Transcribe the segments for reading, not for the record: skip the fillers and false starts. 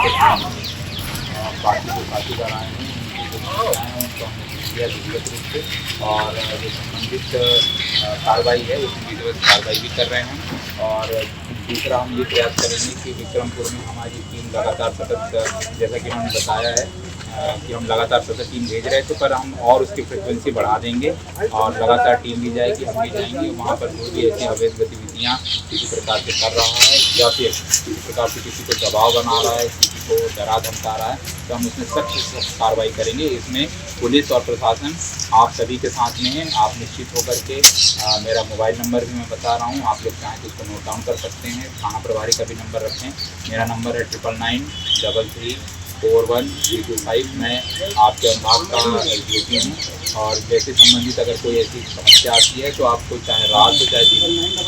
बाकी जो साथीदार आए हैं उनकी जो समस्याएँ हैं उनको हमने सुन लिया व्यक्तिगत रूप से, और जो संबंधित कार्रवाई है उसमें विधिवत कार्रवाई भी कर रहे हैं। और दूसरा हम ये प्रयास करेंगे कि विक्रमपुर में हमारी टीम लगातार सतत, जैसा कि उन्होंने बताया है कि हम लगातार सतत टीम भेज रहे थे, पर हम और उसकी फ्रिक्वेंसी बढ़ा देंगे और लगातार टीम भी जाएगी, हम भी जाएंगे वहाँ पर। जो भी ऐसी अवैध गतिविधियाँ किसी प्रकार से कर रहा है या फिर किसी प्रकार से किसी को दबाव बना रहा है, किसी को डरा धमका रहा है, तो हम उसमें सख्त कार्रवाई करेंगे। इसमें पुलिस और प्रशासन आप सभी के साथ में है। आप निश्चित होकर के मेरा मोबाइल नंबर भी मैं बता रहा हूँ, आप लोग चाहें तो उसको नोट डाउन कर सकते हैं। थाना प्रभारी का भी नंबर रखें। मेरा नंबर है 9993341325। मैं आपके अनुभाग का ड्यूटी हूँ, और जैसे संबंधित अगर कोई ऐसी समस्या आती है तो आपको चाहे रात हो चाहे दिन,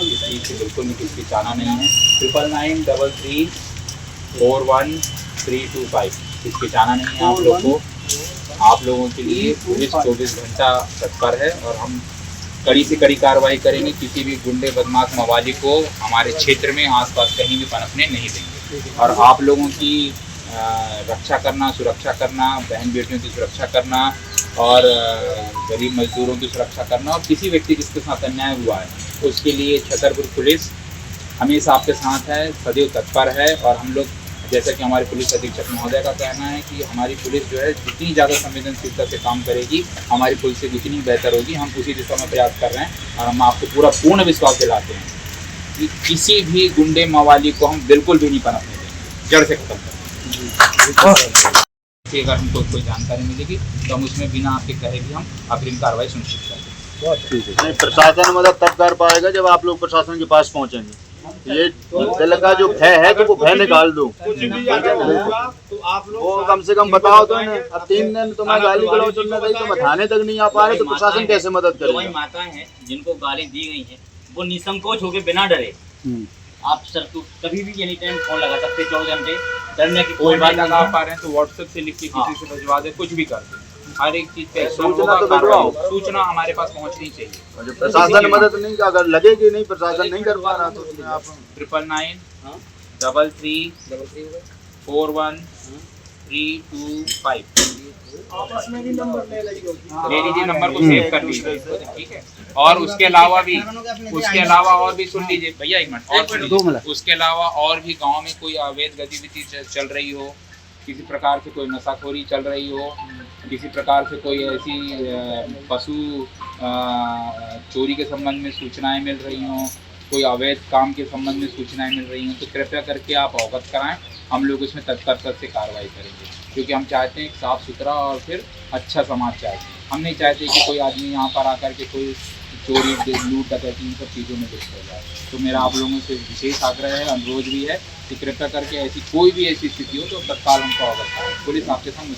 इस चीज़ से बिल्कुल भी हिचकिचाना नहीं है। 9993341325 हिचकिचाना नहीं है आप लोग को। आप लोगों के लिए पुलिस 24 घंटा तत्पर है, और हम कड़ी से कड़ी कार्रवाई करेंगे। किसी भी गुंडे बदमाश मवाली को हमारे क्षेत्र में आसपास कहीं भी पनपने नहीं देंगे। और आप लोगों की रक्षा करना, सुरक्षा करना, बहन बेटियों की सुरक्षा करना, और गरीब मजदूरों की सुरक्षा करना, और किसी व्यक्ति जिसके साथ अन्याय हुआ है उसके लिए छतरपुर पुलिस हमेशा आपके साथ है, सदैव तत्पर है। और हम लोग, जैसा कि हमारे पुलिस अधीक्षक महोदय का कहना है कि हमारी पुलिस जो है जितनी ज़्यादा संवेदनशीलता से काम करेगी, हमारी पुलिस से जितनी बेहतर होगी, हम उसी दिशा में प्रयास कर रहे हैं। और हम आपको पूर्ण विश्वास दिलाते हैं कि किसी भी गुंडे मवाली को हम बिल्कुल भी नहीं पनपने देंगे, जड़ से खत्म करेंगे। अगर हमको कोई जानकारी मिलेगी तो हम उसमें बिना आपके कहे भी हम अग्रिम कार्रवाई सुनिश्चित करेंगे। नहीं, प्रशासन मदद तब कर पाएगा जब आप लोग प्रशासन के पास पहुंचेंगे। ये दिल का जो भय है तो वो भय निकाल दो। वो कम से कम बताओ तो इन्हें। अब 3 दिन तुम्हें गाली गलौज चलना गई, तुम थाने तक नहीं आ पा रहे, तो प्रशासन कैसे मदद करेगा? वही माताएं हैं जिनको गाली दी गई है, वो निसंकोच होकर बिना डरे आप सर तो कभी भी एनी टाइम फोन लगा सकते, 24 घंटे डरने की कोई बात लगा पा रहे हैं तो व्हाट्सएप से लिख के किसी से भिजवा दे, कुछ भी कर दे। हर एक चीज पे सूचना हमारे पास पहुंचनी चाहिए। प्रशासन मदद नहीं, अगर लगेगी नहीं, प्रशासन नहीं कर पा रहा तो आप 9993341325 ले लीजिए, नंबर को सेव कर लीजिए, ठीक है। और उसके अलावा और भी सुन लीजिए भैया, एक मिनट और सुन लीजिए। उसके अलावा और भी गांव में कोई अवैध गतिविधि चल रही हो, किसी प्रकार से कोई नशाखोरी चल रही हो, किसी प्रकार से कोई ऐसी पशु चोरी के संबंध में सूचनाएं मिल रही हों, कोई अवैध काम के संबंध में सूचनाएं मिल रही हों, तो कृपया करके आप अवगत कराएं। हम लोग इसमें तत्परता से कार्रवाई करेंगे, क्योंकि हम चाहते हैं साफ़ सुथरा और फिर अच्छा समाज चाहते हैं। हम नहीं चाहते कि कोई आदमी यहाँ पर आकर के कोई चोरी, लूट, डकैती, इन सब चीज़ों में लिप्त हो जाए। तो मेरा आप लोगों से विशेष आग्रह है, अनुरोध भी है कि कृपया करके ऐसी कोई भी ऐसी स्थिति हो तो तत्काल हमको अवगत कराएं। पुलिस आपके सामने।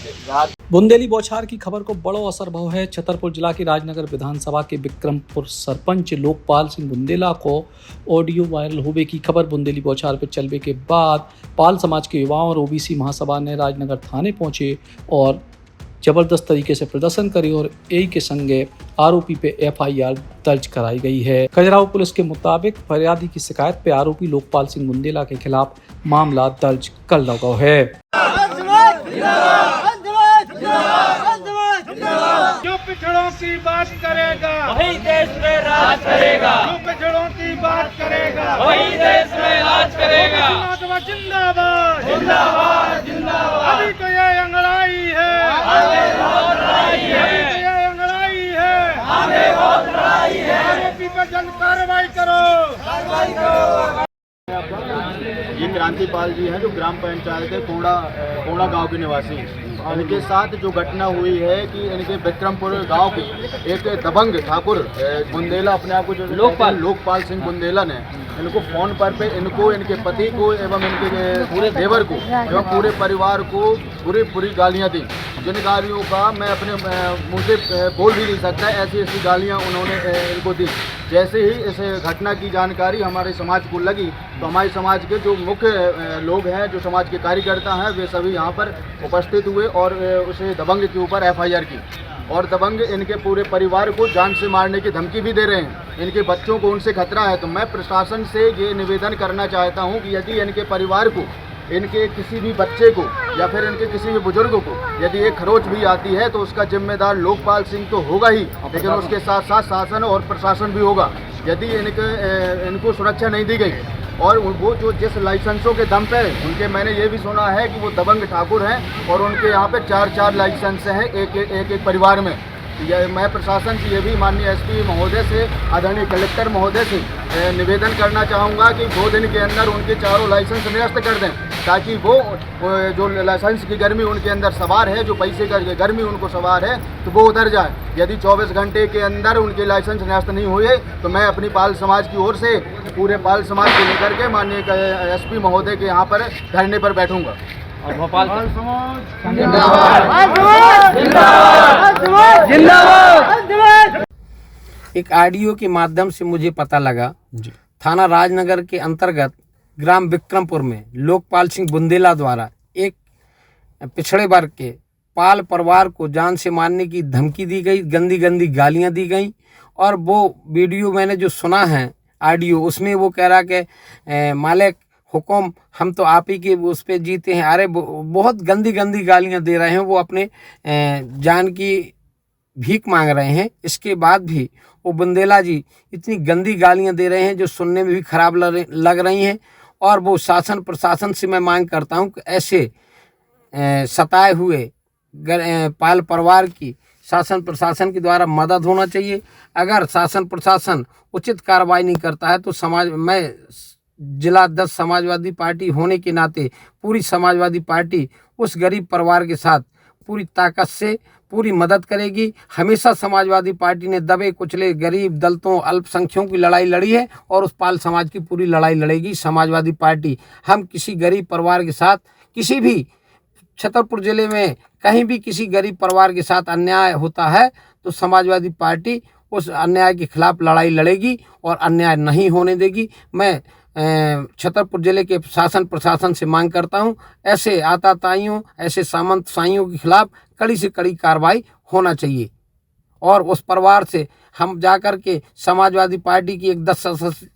बुंदेली बौछार की खबर को बड़ो असर भव है। छतरपुर जिला की राजनगर विधानसभा के विक्रमपुर सरपंच लोकपाल सिंह बुंदेला को ऑडियो वायरल होने की खबर बुंदेली बौछार पर चलने के बाद पाल समाज के युवाओं और ओबीसी महासभा ने राजनगर थाने पहुंचे और जबरदस्त तरीके से प्रदर्शन करे और यही के संगे आरोपी पे FIR दर्ज कराई गई है। खजुराहो पुलिस के मुताबिक फरियादी की शिकायत पे आरोपी लोकपाल सिंह बुंदेला के खिलाफ मामला दर्ज कर लगा है। जो पिछड़ों की बात करेगा वही देश में राज करेगा, जो पिछड़ों की बात करेगा वही देश में राज करेगा। जिंदाबाद जिंदाबाद जिंदाबाद। अभी तो ये अंगड़ाई है, आगे बहुत लड़ाई है, अभी तो ये अंगड़ाई है, आगे बहुत लड़ाई है। आरोपी पर जल्द कार्रवाई करो। ये क्रांतिपाल जी हैं जो ग्राम पंचायत है कोड़ा गांव के निवासी हैं। इनके साथ जो घटना हुई है कि इनके विक्रमपुर गांव के एक दबंग ठाकुर बुंदेला, अपने आप को जो लोकपाल सिंह बुंदेला ने इनको फ़ोन पर पे इनको, इनके पति को एवं इनके पूरे देवर को एवं पूरे परिवार को पूरी गालियां दी, जिन गालियों का मैं अपने मुँह से बोल भी नहीं सकता। ऐसी गालियां उन्होंने इनको दी। जैसे ही इस घटना की जानकारी हमारे समाज को लगी तो हमारे समाज के जो मुख्य लोग हैं, जो समाज के कार्यकर्ता हैं, वे सभी यहाँ पर उपस्थित हुए और उसे दबंग के ऊपर FIR की। और दबंग इनके पूरे परिवार को जान से मारने की धमकी भी दे रहे हैं। इनके बच्चों को उनसे खतरा है। तो मैं प्रशासन से ये निवेदन करना चाहता हूँ कि यदि इनके परिवार को इनके किसी भी बच्चे को या फिर इनके किसी भी बुजुर्ग को यदि एक खरोच भी आती है तो उसका जिम्मेदार लोकपाल सिंह तो होगा ही, लेकिन उसके साथ साथ शासन और प्रशासन भी होगा। यदि इनको सुरक्षा नहीं दी गई और वो जो जिस लाइसेंसों के दम पे उनके, मैंने ये भी सुना है कि वो दबंग ठाकुर हैं और उनके यहाँ पे 4-4 लाइसेंस हैं एक परिवार में। मैं प्रशासन से ये भी माननीय एसपी महोदय से, आदरणीय कलेक्टर महोदय से निवेदन करना चाहूँगा कि 2 दिन के अंदर उनके चारों लाइसेंस निरस्त कर दें, ताकि वो जो लाइसेंस की गर्मी उनके अंदर सवार है, जो पैसे का गर्मी उनको सवार है, तो वो उतर जाए। यदि 24 घंटे के अंदर उनके लाइसेंस निरस्त नहीं हुए तो मैं अपनी पाल समाज की ओर से पूरे पाल समाज को लेकर के माननीय एसपी महोदय के यहाँ पर धरने पर बैठूंगा। और भोपाल एक ऑडियो के माध्यम से मुझे पता लगा थाना राजनगर के अंतर्गत ग्राम विक्रमपुर में लोकपाल सिंह बुंदेला द्वारा एक पिछड़े वर्ग के पाल परिवार को जान से मारने की धमकी दी गई, गंदी गंदी गालियां दी गई। और वो वीडियो मैंने जो सुना है ऑडियो, उसमें वो कह रहा कि मालिक हुक्म, हम तो आप ही के उस पर जीते हैं। अरे बहुत गंदी गंदी गालियां दे रहे हैं, वो अपने जान की भीख मांग रहे हैं। इसके बाद भी वो बुंदेला जी इतनी गंदी गालियां दे रहे हैं जो सुनने में भी खराब लग रही हैं। और वो शासन प्रशासन से मैं मांग करता हूं कि ऐसे सताए हुए पाल परिवार की शासन प्रशासन के द्वारा मदद होना चाहिए। अगर शासन प्रशासन उचित कार्रवाई नहीं करता है तो मैं जिला अध्यक्ष समाजवादी पार्टी होने के नाते पूरी समाजवादी पार्टी उस गरीब परिवार के साथ पूरी ताकत से पूरी मदद करेगी। हमेशा समाजवादी पार्टी ने दबे कुचले गरीब दलितों अल्पसंख्यकों की लड़ाई लड़ी है और उस पाल समाज की पूरी लड़ाई लड़ेगी समाजवादी पार्टी। हम किसी गरीब परिवार के साथ, किसी भी छतरपुर जिले में कहीं भी किसी गरीब परिवार के साथ अन्याय होता है तो समाजवादी पार्टी उस अन्याय के खिलाफ लड़ाई लड़ेगी और अन्याय नहीं होने देगी। मैं छतरपुर जिले के शासन प्रशासन से मांग करता हूं, ऐसे आताताइयों, ऐसे सामंतशाहियों के खिलाफ कड़ी से कड़ी कार्रवाई होना चाहिए। और उस परिवार से हम जाकर के समाजवादी पार्टी की एक 10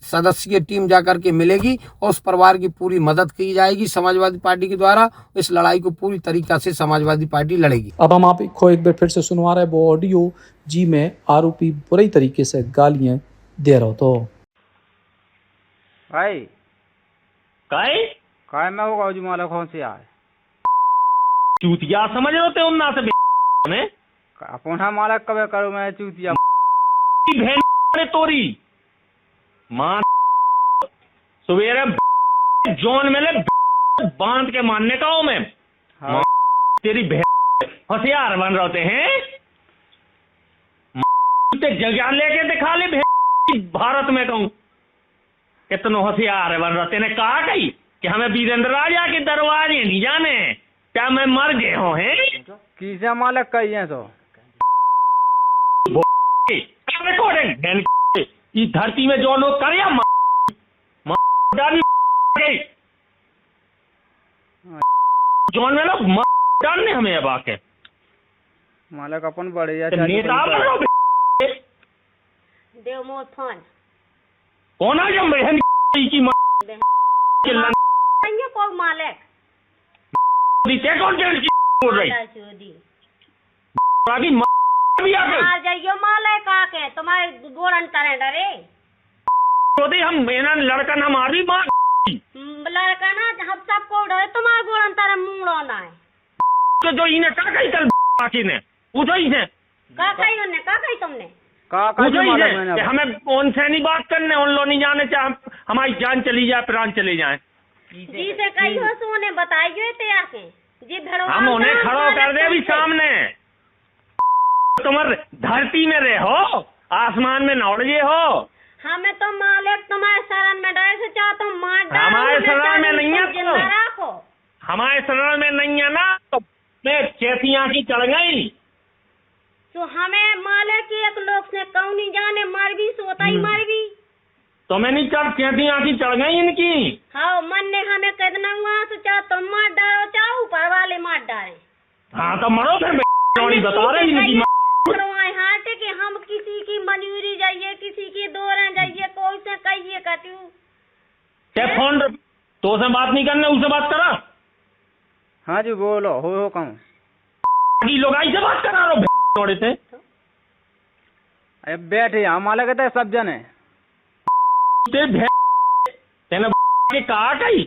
सदस्यीय टीम जाकर के मिलेगी और उस परिवार की पूरी मदद की जाएगी समाजवादी पार्टी के द्वारा। इस लड़ाई को पूरी तरीका से समाजवादी पार्टी लड़ेगी। अब हम आपको एक बार फिर से सुनवा रहे हैं वो ऑडियो जी में आरोपी बुरी तरीके से गालियां दे रहा तो भाई काय मैं होगा जी माला कौन से आए चूतिया समझ रहे होते उन्ना से में अपन माला कब करो मैं चूतिया बहन तोरी मां सवेरे जॉन में बांध के मानने का हूं मैं। हाँ। तेरी बहन होशियार बन रहे हैं, जगह लेके दिखा ले भारत में कहूं कितना होशियार बन रहा। तेने कहा कही कि हमें वीरेंद्र राजा के दरवाजे नहीं जाने, क्या मैं मर गए हो हैं? किसे मालक कही है तो इस धरती में जो लोग कर जोन में लोग डालने हमें अब आके मालक अपन बढ़िया नेता देवमोथन कौन आ जब बहन की को मालिक कौन बोल रही भी आके आ जाइयो मालिक आके तुम्हारे गोड़ अंतर डरे हम मेरा लड़का ना मारी माँ लड़का ना हम सबको डरे तुम्हारे गोड़ अंतर मुंह ना है तो जो इन्हें का कही कल बाकी ने पूछो ही है का कही तुमने हमें उनसे नहीं बात करने, उन लोग नहीं जाने चाहे हमारी जान चली जाए प्राण चले जाए। जी से कही हो सो उन्हें बताइए ते आके जी हम उन्हें खड़ो कर दे अभी सामने। तुम्हारे धरती में रहे हो, आसमान में नौड़े हो। हमें तो मालिक तुम्हारे शरण में डरे से चाहो तुम मार डालो। हमारे शरण में नहीं है तो हमारे शरण में नहीं है ना तो मैं चैतियाँ की चढ़ गई तो हमें मालिक की एक लोग से कौन नहीं जाने मर भी सोता ही मर भी तो मैं नहीं चढ़ चैतियाँ की चढ़ गई इनकी। हाँ मन ने हमें कहना हुआ तो चाहो तुम मार डालो चाहो ऊपर वाले मार डाले। हाँ तो मरो फिर बता रहे इनकी हाथ कि हम किसी की मंजूरी जाइए किसी की दौरे जाइए कोई से कहिए कटू तो उससे बात नहीं करने, उससे बात करा। हाँ जी बोलो, हो कहूँ। की लोगाई से बात करा रहा थोड़े से। अरे बैठे हम माला कहते हैं सब जने। तेने के कहा कही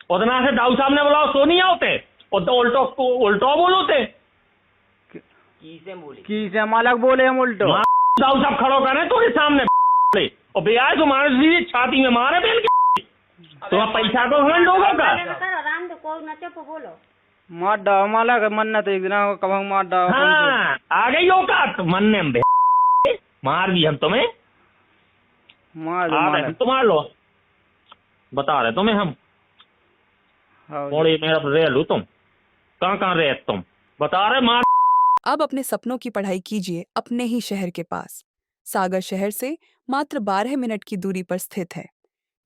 उतना से दाऊ साहब ने बोला सो नहीं होते और तो उल्टो बोलोते किसे मालक बोले हम उल्टो। दाऊ साहब खड़ो करे तो सामने और बेआए तो मारे सीधे छाती में मारे बेल के। तो पैसा को हमें लोगों का राम तो को न चुप बोलो। मार डाओ मालक, मन्नत एक दिन कब मार डाओ। हाँ आ गई औकात मरने में, मार दी हम तुम्हें, मार दो आ रहे मालक। हम, तो मार लो, बता रहे तुम्हें हम। हाँ जी। थोड़ी मेरा रह लो तुम, कहाँ रहे तुम, बता रहे मार। अब अपने सपनों की पढ़ाई कीजिए अपने ही शहर के पास। सागर शहर से मात्र 12 मिनट की दूरी पर स्थित है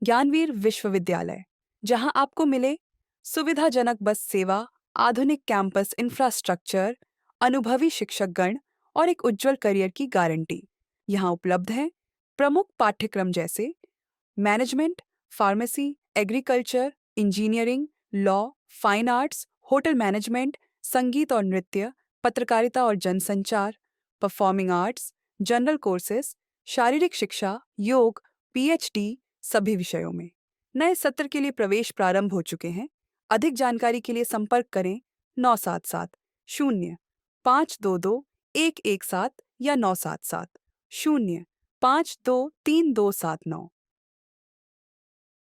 ज्ञानवीर विश्वविद्यालय, जहां आपको मिले सुविधाजनक बस सेवा, आधुनिक कैंपस इंफ्रास्ट्रक्चर, अनुभवी शिक्षकगण और एक उज्जवल करियर की गारंटी। यहाँ उपलब्ध है प्रमुख पाठ्यक्रम जैसे management, pharmacy, agriculture, engineering, law, fine arts, hotel management, संगीत और नृत्य, पत्रकारिता और जनसंचार, परफॉर्मिंग आर्ट्स, जनरल कोर्सेज, शारीरिक शिक्षा, योग, पीएचडी सभी विषयों में। नए सत्र के लिए प्रवेश प्रारंभ हो चुके हैं। अधिक जानकारी के लिए संपर्क करें 977 0 522 117 या 977 0 523 279।